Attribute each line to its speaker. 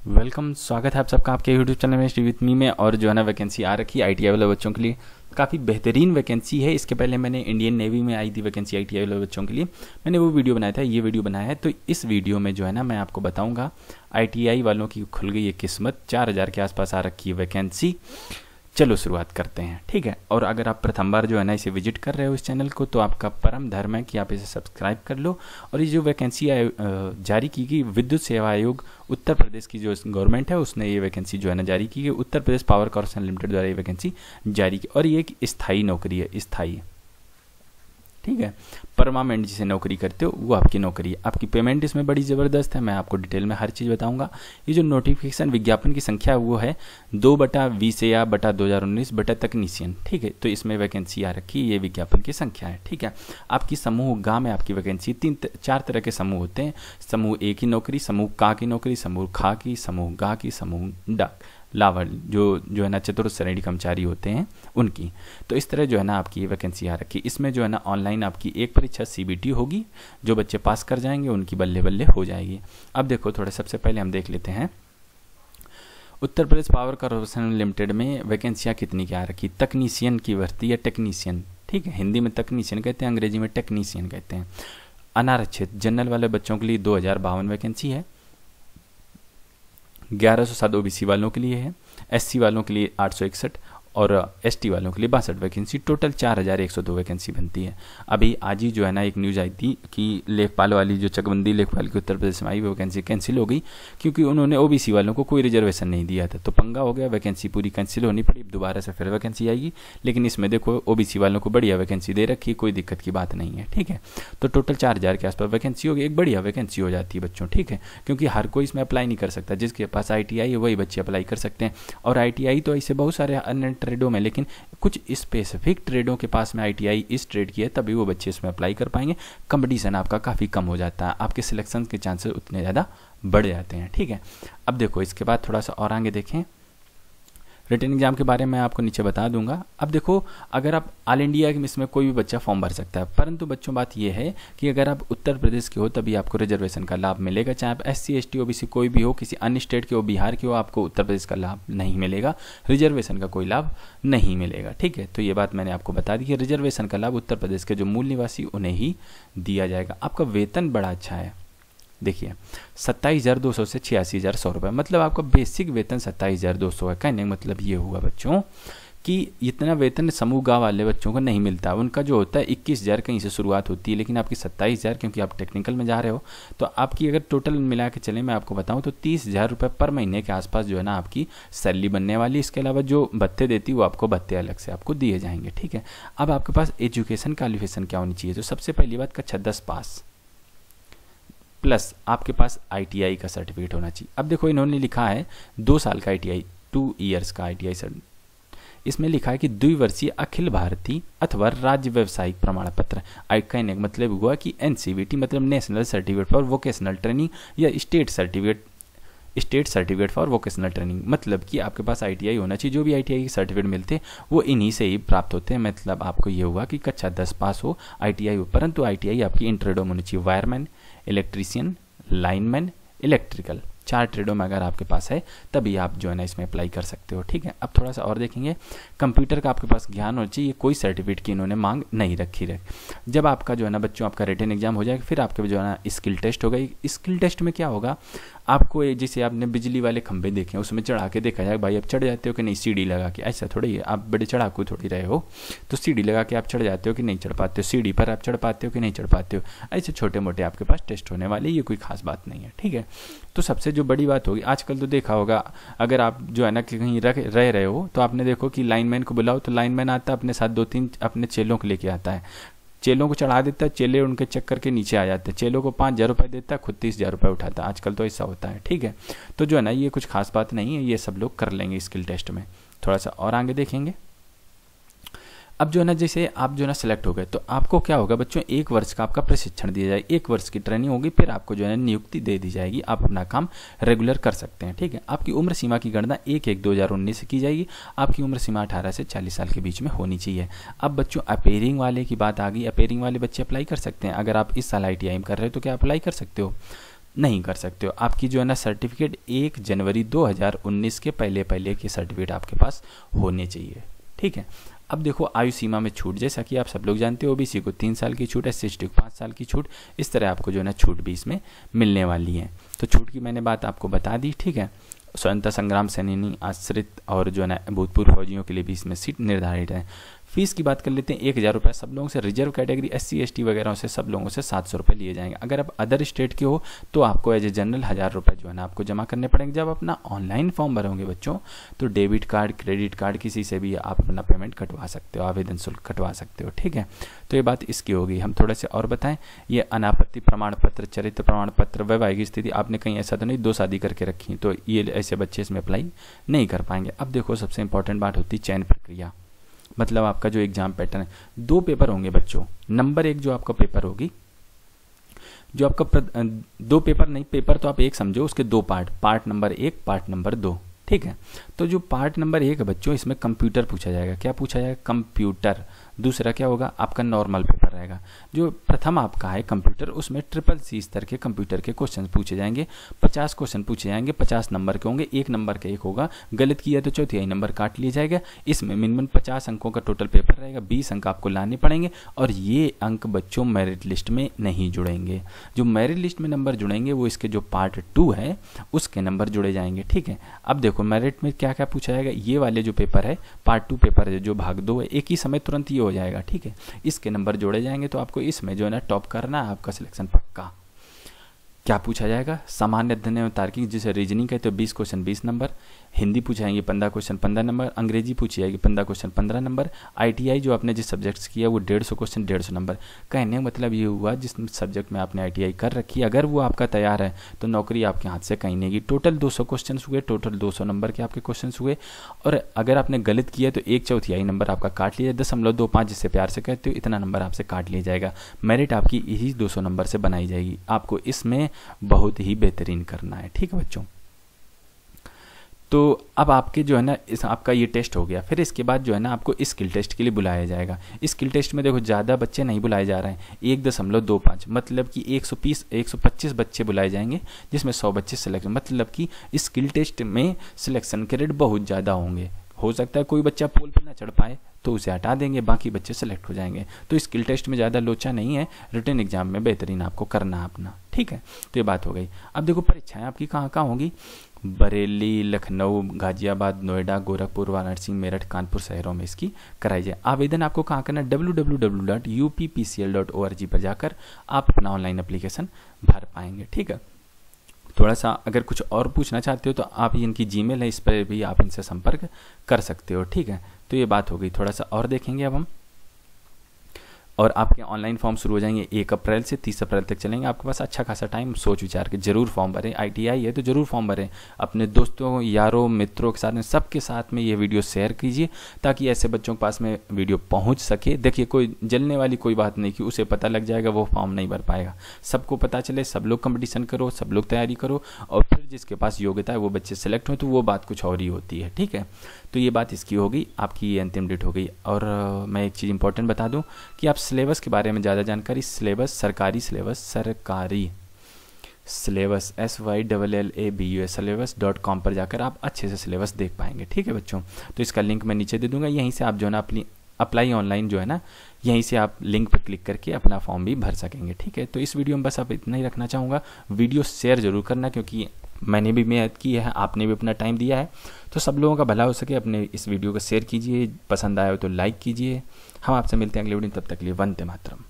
Speaker 1: Welcome, स्वागत है आप सबका आपके यूट्यूब चैनल में स्टडी विथ मी में। और जो है ना वैकेंसी आ रखी है आईटीआई वाले बच्चों के लिए, काफ़ी बेहतरीन वैकेंसी है। इसके पहले मैंने इंडियन नेवी में आई थी वैकेंसी आईटीआई वाले बच्चों के लिए, मैंने वो वीडियो बनाया था, ये वीडियो बनाया है। तो इस वीडियो में जो है ना मैं आपको बताऊंगा आईटीआई वालों की खुल गई है किस्मत, 4000 के आसपास आ रखी है वैकेंसी। चलो शुरुआत करते हैं, ठीक है। और अगर आप प्रथम बार जो है ना इसे विजिट कर रहे हो इस चैनल को, तो आपका परम धर्म है कि आप इसे सब्सक्राइब कर लो। और ये जो वैकेंसी जारी की गई, विद्युत सेवा आयोग उत्तर प्रदेश की जो गवर्नमेंट है उसने ये वैकेंसी जो है ना जारी की गई, Uttar Pradesh power corporation limited द्वारा ये वैकेंसी जारी की। और ये एक स्थायी नौकरी है, स्थायी, ठीक है। परमानेंट जिसे नौकरी करते हो वो आपकी नौकरी है। आपकी पेमेंट इसमें बड़ी ज़बरदस्त है, मैं आपको डिटेल में हर चीज़ बताऊंगा। ये जो नोटिफिकेशन विज्ञापन की संख्या है वो है 2/20/2019/तकनीशियन, ठीक है। तो इसमें वैकेंसी आ रखी, ये विज्ञापन की संख्या है, ठीक है। आपकी समूह गा में आपकी वैकेंसी 4 तरह के समूह होते हैं। समूह ए की नौकरी, समूह का की नौकरी, समूह खा की, समूह गा की, समूह डा लावर जो है ना चतुर्थ श्रेणी कर्मचारी होते हैं उनकी। तो इस तरह जो है ना आपकी वैकेंसी आ रखी। इसमें जो है ना ऑनलाइन आपकी एक परीक्षा सीबीटी होगी, जो बच्चे पास कर जाएंगे उनकी बल्ले बल्ले हो जाएगी। अब देखो थोड़ा सबसे पहले हम देख लेते हैं Uttar Pradesh power corporation limited में वैकेंसियाँ कितनी क्या आ रखी। तकनीशियन की भर्ती या टेक्नीशियन, ठीक है। हिंदी में तकनीशियन कहते हैं, अंग्रेजी में टेक्नीशियन कहते हैं। अनारक्षित जनरल वाले बच्चों के लिए 2052 वैकेंसी है। 1107 ओबीसी वालों के लिए है, एससी वालों के लिए 861 और एसटी वालों के लिए 62 वैकेंसी। टोटल 4102 वैकेंसी बनती है। अभी आज ही जो है ना एक न्यूज़ आई थी कि लेखपाल वाली जो चकबंदी लेखपाल की उत्तर प्रदेश में आई वो वैकेंसी कैंसिल हो गई, क्योंकि उन्होंने ओबीसी वालों को कोई रिजर्वेशन नहीं दिया था। तो पंगा हो गया, वैकेंसी पूरी कैंसिल होनी पड़ी। दोबारा से फिर वैकेंसी आएगी, लेकिन इसमें देखो ओबीसी वालों को बढ़िया वैकेंसी दे रखी, कोई दिक्कत की बात नहीं है, ठीक है। तो टोटल 4000 के आसपास वैकेंसी होगी, एक बढ़िया वैकेंसी हो जाती है बच्चों, ठीक है। क्योंकि हर कोई इसमें अप्लाई नहीं कर सकता, जिसके पास ITI है वही बच्चे अप्लाई कर सकते हैं। और ITI तो ऐसे बहुत सारे अन्य ट्रेडों में, लेकिन कुछ स्पेसिफिक ट्रेडों के पास में ITI इस ट्रेड की है, तभी वो बच्चे इसमें अप्लाई कर पाएंगे। कंपटीशन आपका काफ़ी कम हो जाता है, आपके सिलेक्शन के चांसेस उतने ज़्यादा बढ़ जाते हैं, ठीक है। अब देखो इसके बाद थोड़ा सा और आगे देखें, रिटन एग्जाम के बारे में आपको नीचे बता दूंगा। अब देखो अगर आप ऑल इंडिया के इसमें कोई भी बच्चा फॉर्म भर सकता है, परंतु बच्चों बात यह है कि अगर आप उत्तर प्रदेश के हो तभी आपको रिजर्वेशन का लाभ मिलेगा। चाहे आप SC ST OBC कोई भी हो, किसी अन्य स्टेट के हो, बिहार के हो, आपको उत्तर प्रदेश का लाभ नहीं मिलेगा, रिजर्वेशन का कोई लाभ नहीं मिलेगा, ठीक है। तो ये बात मैंने आपको बता दी कि रिजर्वेशन का लाभ उत्तर प्रदेश के जो मूल निवासी उन्हें ही दिया जाएगा। आपका वेतन बड़ा अच्छा है, देखिए 27,200 से 86,100 रुपये, मतलब आपका बेसिक वेतन 27,200 है। कहने का मतलब ये हुआ बच्चों कि इतना वेतन समूह गाँव वाले बच्चों को नहीं मिलता। उनका जो होता है 21,000 कहीं से शुरुआत होती है, लेकिन आपकी 27,000, क्योंकि आप टेक्निकल में जा रहे हो। तो आपकी अगर टोटल मिला के चले मैं आपको बताऊं तो 30,000 रुपये पर महीने के आसपास जो है ना आपकी सैलरी बनने वाली। इसके अलावा जो भत्ते देती वो आपको भत्ते अलग से आपको दिए जाएंगे, ठीक है। अब आपके पास एजुकेशन क्वालिफिकेशन क्या होनी चाहिए, तो सबसे पहली बात कक्षा 10 पास प्लस आपके पास ITI का सर्टिफिकेट होना चाहिए। अब देखो इन्होंने लिखा है 2 साल का ITI, 2 ईयर्स का ITI सर्टिफिकेट। इसमें लिखा है कि द्विवर्षीय अखिल भारतीय अथवा राज्य व्यावसायिक प्रमाण पत्र। कहने का मतलब हुआ कि NCVT मतलब national certificate for vocational training या state certificate for vocational training, मतलब कि आपके पास ITI होना चाहिए। जो भी ITI के सर्टिफिकेट मिलते हैं वो इन्हीं से ही प्राप्त होते हैं। मतलब आपको ये हुआ कि कक्षा 10 पास हो, ITI हो, परंतु ITI आपकी इन ट्रेडों में होनी चाहिए, वायरमैन, इलेक्ट्रीशियन, लाइनमैन, इलेक्ट्रिकल। 4 ट्रेडों में अगर आपके पास है तभी आप जो है ना इसमें अप्लाई कर सकते हो, ठीक है। अब थोड़ा सा और देखेंगे, कंप्यूटर का आपके पास ज्ञान होना चाहिए, कोई सर्टिफिकेट की इन्होंने मांग नहीं रखी है। जब आपका जो है ना बच्चों आपका रिटन एग्जाम हो जाएगा, फिर आपके जो है ना स्किल टेस्ट होगा। स्किल टेस्ट में क्या होगा, आपको जैसे आपने बिजली वाले खंभे देखे हैं उसमें चढ़ा के देखा जाए भाई आप चढ़ जाते हो कि नहीं, सीढ़ी लगा के। ऐसा थोड़ी है, आप बड़े चढ़ाकू थोड़ी रहे हो, तो सीढ़ी लगा के आप चढ़ जाते हो कि नहीं चढ़ पाते हो, सीढ़ी पर आप चढ़ पाते हो कि नहीं चढ़ पाते हो। ऐसे छोटे मोटे आपके पास टेस्ट होने वाले, ये कोई खास बात नहीं है, ठीक है। तो सबसे जो बड़ी बात होगी, आजकल तो देखा होगा अगर आप जो है ना कहीं रह रहे हो तो आपने देखो कि लाइनमैन को बुलाओ तो लाइनमैन आता है अपने साथ 2-3 अपने चेलों को लेके आता है, चेलों को चढ़ा देता है, चेले उनके चक्कर के नीचे आ जाते हैं, चेलों को 5,000 रुपये देता है, खुद 30,000 रुपये उठाता है। आजकल तो ऐसा होता है, ठीक है। तो जो है ना ये कुछ खास बात नहीं है, ये सब लोग कर लेंगे स्किल टेस्ट में। थोड़ा सा और आगे देखेंगे। अब जो है ना जैसे आप जो है ना सिलेक्ट हो गए तो आपको क्या होगा बच्चों, 1 वर्ष का आपका प्रशिक्षण दिया जाएगा, 1 वर्ष की ट्रेनिंग होगी, फिर आपको जो है ना नियुक्ति दे दी जाएगी, आप अपना काम रेगुलर कर सकते हैं, ठीक है। आपकी उम्र सीमा की गणना 1/1/2019 से की जाएगी। आपकी उम्र सीमा 18 से 40 साल के बीच में होनी चाहिए। अब बच्चों अपेयरिंग वाले की बात आ गई, अपेयरिंग वाले बच्चे अप्लाई कर सकते हैं। अगर आप इस साल ITI कर रहे हो तो क्या अप्लाई कर सकते हो। नहीं कर सकते हो। आपकी जो है ना सर्टिफिकेट 1 जनवरी 2019 के पहले के सर्टिफिकेट आपके पास होने चाहिए, ठीक है। अब देखो आयु सीमा में छूट, जैसा कि आप सब लोग जानते हो ओबीसी को 3 साल की छूट है, एससी को 5 साल की छूट, इस तरह आपको जो है ना छूट भी इसमें मिलने वाली है। तो छूट की मैंने बात आपको बता दी, ठीक है। स्वतंत्रता संग्राम सेनानी, आश्रित और जो है ना भूतपूर्व फौजियों के लिए भी इसमें सीट निर्धारित है। फीस की बात कर लेते हैं, 1000 रुपये सब लोगों से, रिजर्व कैटेगरी SC ST वगैरह से सब लोगों से 700 रुपये लिए जाएंगे। अगर आप अदर स्टेट के हो तो आपको एज ए जनरल 1000 रुपये जो है ना आपको जमा करने पड़ेंगे। जब अपना ऑनलाइन फॉर्म भरोगे बच्चों तो डेबिट कार्ड, क्रेडिट कार्ड किसी से भी आप अपना पेमेंट कटवा सकते हो, आवेदन शुल्क कटवा सकते हो, ठीक है। तो ये बात इसकी होगी। हम थोड़े से और बताएं, ये अनापत्ति प्रमाण पत्र, चरित्र प्रमाण पत्र, वैवाहिक स्थिति, आपने कहीं ऐसा तो नहीं 2 शादी करके रखी, तो ये ऐसे बच्चे इसमें अप्लाई नहीं कर पाएंगे। अब देखो सबसे इंपॉर्टेंट बात होती है चयन प्रक्रिया, मतलब आपका जो एग्जाम पैटर्न है। 2 पेपर होंगे बच्चों। नंबर 1 जो आपका पेपर होगी, जो आपका 2 पेपर नहीं, पेपर तो आप एक समझो, उसके 2 पार्ट नंबर 1, पार्ट नंबर 2, ठीक है। तो जो पार्ट नंबर 1 है बच्चों, इसमें कंप्यूटर पूछा जाएगा। क्या पूछा जाएगा? कंप्यूटर। दूसरा क्या होगा? आपका नॉर्मल पेपर रहेगा। जो प्रथम आपका है कंप्यूटर, उसमें CCC स्तर के कंप्यूटर के क्वेश्चन पूछे जाएंगे। 50 क्वेश्चन पूछे जाएंगे, 50 नंबर के होंगे, 1 नंबर का 1 होगा, गलत किया तो चौथाई नंबर काट लिया जाएगा। इसमें मिनिमम 50 अंकों का टोटल पेपर रहेगा, 20 अंक आपको लाने पड़ेंगे, और ये अंक बच्चों मेरिट लिस्ट में नहीं जुड़ेंगे। जो मेरिट लिस्ट में नंबर जुड़ेंगे वो इसके जो पार्ट 2 है उसके नंबर जुड़े जाएंगे, ठीक है। अब देखो मेरिट में क्या क्या पूछा जाएगा। ये वाले जो पेपर है पार्ट 2 पेपर है, जो भाग 2 है, एक ही समय तुरंत ये हो जाएगा, ठीक है। इसके नंबर जोड़े जाएंगे, तो आपको इसमें जो है ना टॉप करना है, आपका सिलेक्शन पक्का। क्या पूछा जाएगा? सामान्य अध्ययन एवं तार्किक, जिसे रीजनिंग कहते हो, 20 क्वेश्चन 20 नंबर। हिंदी पूछे जाएंगे 15 क्वेश्चन 15 नंबर। अंग्रेजी पूछी जाएगी 15 क्वेश्चन 15 नंबर। ITI जो आपने जिस सब्जेक्ट्स किया वो 150 क्वेश्चन 150 नंबर। कहने का मतलब ये हुआ जिस सब्जेक्ट में आपने ITI कर रखी है, अगर वो आपका तैयार है तो नौकरी आपके हाथ से कहीं नहीं गई। टोटल 200 क्वेश्चन हुए, टोटल 200 नंबर के आपके क्वेश्चन हुए, और अगर आपने गलत किया तो 1/4 नंबर आपका काट लिया, 0.25 जिससे प्यार से कहते हो, इतना नंबर आपसे काट लिया जाएगा। मेरिट आपकी इसी 200 नंबर से बनाई जाएगी। आपको इसमें बहुत ही बेहतरीन करना है, ठीक है बच्चों। तो अब आपके जो है ना इस आपका ये टेस्ट हो गया, फिर इसके बाद जो है ना आपको स्किल टेस्ट के लिए बुलाया जाएगा। स्किल टेस्ट में देखो ज़्यादा बच्चे नहीं बुलाए जा रहे हैं, 1.25, मतलब कि 125 बच्चे बुलाए जाएंगे, जिसमें 100 बच्चे सिलेक्शन, मतलब कि स्किल टेस्ट में सिलेक्शन के रेट बहुत ज़्यादा होंगे। हो सकता है कोई बच्चा पोल पर ना चढ़ पाए तो उसे हटा देंगे, बाकी बच्चे सेलेक्ट हो जाएंगे। तो स्किल टेस्ट में ज़्यादा लोचा नहीं है, रिटन एग्जाम में बेहतरीन आपको करना है अपना, ठीक है। तो ये बात हो गई। अब देखो परीक्षाएं आपकी कहाँ कहाँ होंगी। बरेली, लखनऊ, गाजियाबाद, नोएडा, गोरखपुर, वाराणसी, मेरठ, कानपुर शहरों में इसकी कराई जाए। आवेदन आपको कहाँ करना है? www.uppcl.org पर जाकर आप अपना ऑनलाइन एप्लीकेशन भर पाएंगे, ठीक है। थोड़ा सा अगर कुछ और पूछना चाहते हो तो आप इनकी जीमेल है, इस पर भी आप इनसे संपर्क कर सकते हो, ठीक है। तो ये बात हो गई। थोड़ा सा और देखेंगे अब हम, और आपके ऑनलाइन फॉर्म शुरू हो जाएंगे 1 अप्रैल से 30 अप्रैल तक चलेंगे। आपके पास अच्छा खासा टाइम, सोच विचार के जरूर फॉर्म भरें। ITI है तो जरूर फॉर्म भरें, अपने दोस्तों, यारों, मित्रों के साथ में, सबके साथ में ये वीडियो शेयर कीजिए, ताकि ऐसे बच्चों के पास में वीडियो पहुंच सके। देखिए कोई जलने वाली कोई बात नहीं कि उसे पता लग जाएगा वो फॉर्म नहीं भर पाएगा, सबको पता चले, सब लोग कंपटीशन करो, सब लोग तैयारी करो, और फिर जिसके पास योग्यता है वो बच्चे सेलेक्ट हो, तो वो बात कुछ और ही होती है, ठीक है। तो ये बात इसकी होगी, आपकी ये अंतिम डेट हो गई। और मैं एक चीज़ इंपॉर्टेंट बता दूं कि आप सिलेबस के बारे में ज़्यादा जानकारी, सिलेबस सरकारी सिलेबस SYLLABUS syllabus.com पर जाकर आप अच्छे से सिलेबस देख पाएंगे, ठीक है बच्चों। तो इसका लिंक मैं नीचे दे दूंगा, यहीं से आप जो है ना अपनी अप्लाई ऑनलाइन जो है ना, यहीं से आप लिंक पर क्लिक करके अपना फॉर्म भी भर सकेंगे, ठीक है। तो इस वीडियो में बस आप इतना ही रखना चाहूँगा। वीडियो शेयर जरूर करना, क्योंकि मैंने भी मेहनत की है, आपने भी अपना टाइम दिया है, तो सब लोगों का भला हो सके अपने इस वीडियो को शेयर कीजिए, पसंद आया हो तो लाइक कीजिए। हम आपसे मिलते हैं अगले वीडियो, तब तक के लिए वंदे मातरम।